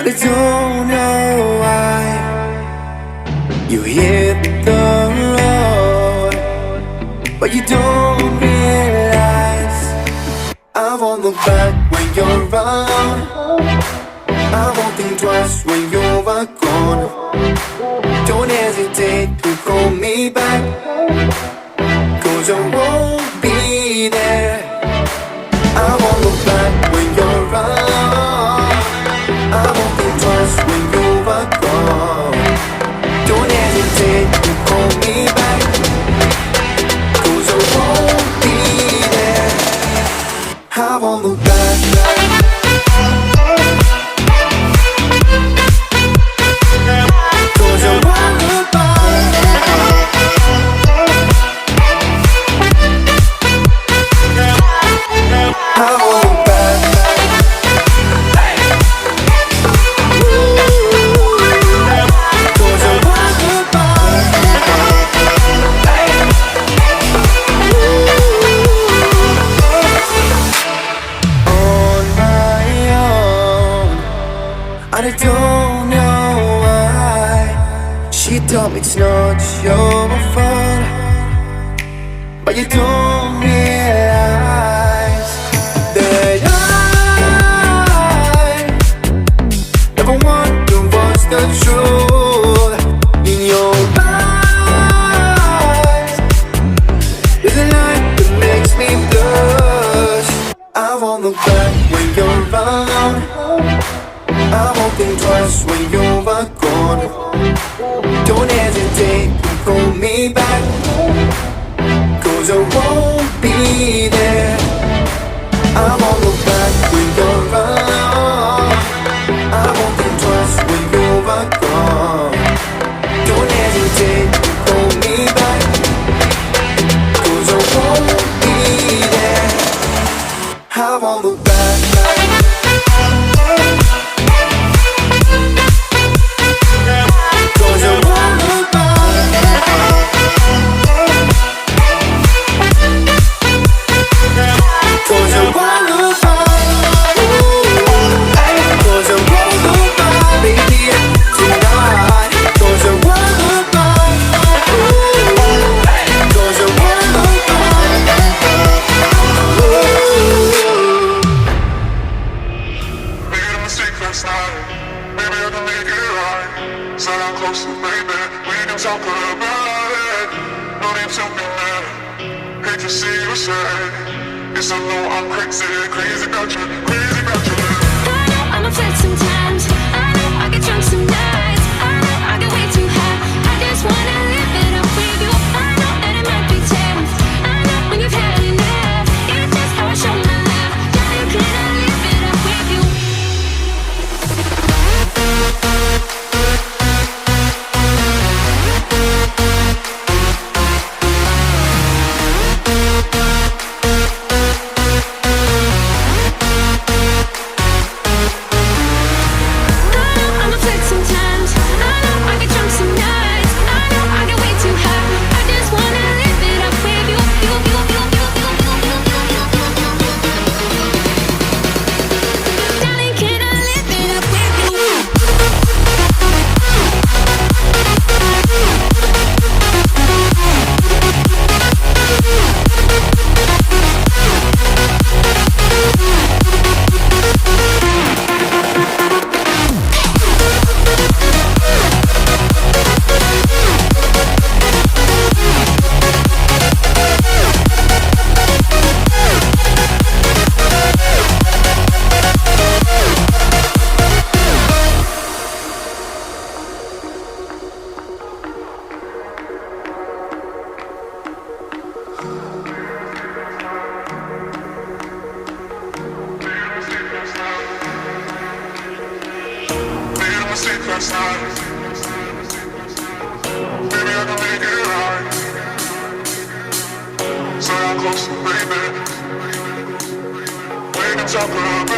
I don't know why you hit the road, but you don't realize I won't look back when you're around. I won't think twice when you're gone. Don't hesitate to call me back, 'cause I won't be there. I won't look back when you're around. I won't think twice when you're gone. Don't hesitate to call me back, 'cause I won't be there. I won't look back. I don't know why she told me it's not your fault, but you don't realize that I never wonder what's the truth in your eyes. There's a light that makes me blush. I won't look back when you're around. I won't think twice when you're gone. Don't hesitate to call me back, 'cause I won't be there. I won't look back when you're around. I won't think twice when you're gone. Don't hesitate to call me back, 'cause I won't be there. I won't look back. Maybe I can make it right. Sit down closer, baby. We can talk about it. No need to be mad. Hate to see you sad. Yes, I know I'm crazy, crazy about you, crazy about you. I know I'm upset sometimes. I know I get drunk some nights. I know I get way too high. I just wanna live it up with you. I know that it might be tense. I know when you've had enough. It's just how I show my love. Darling, can I live it up with you? Last night. Maybe I can make it right. Sit down closer, baby. We can talk about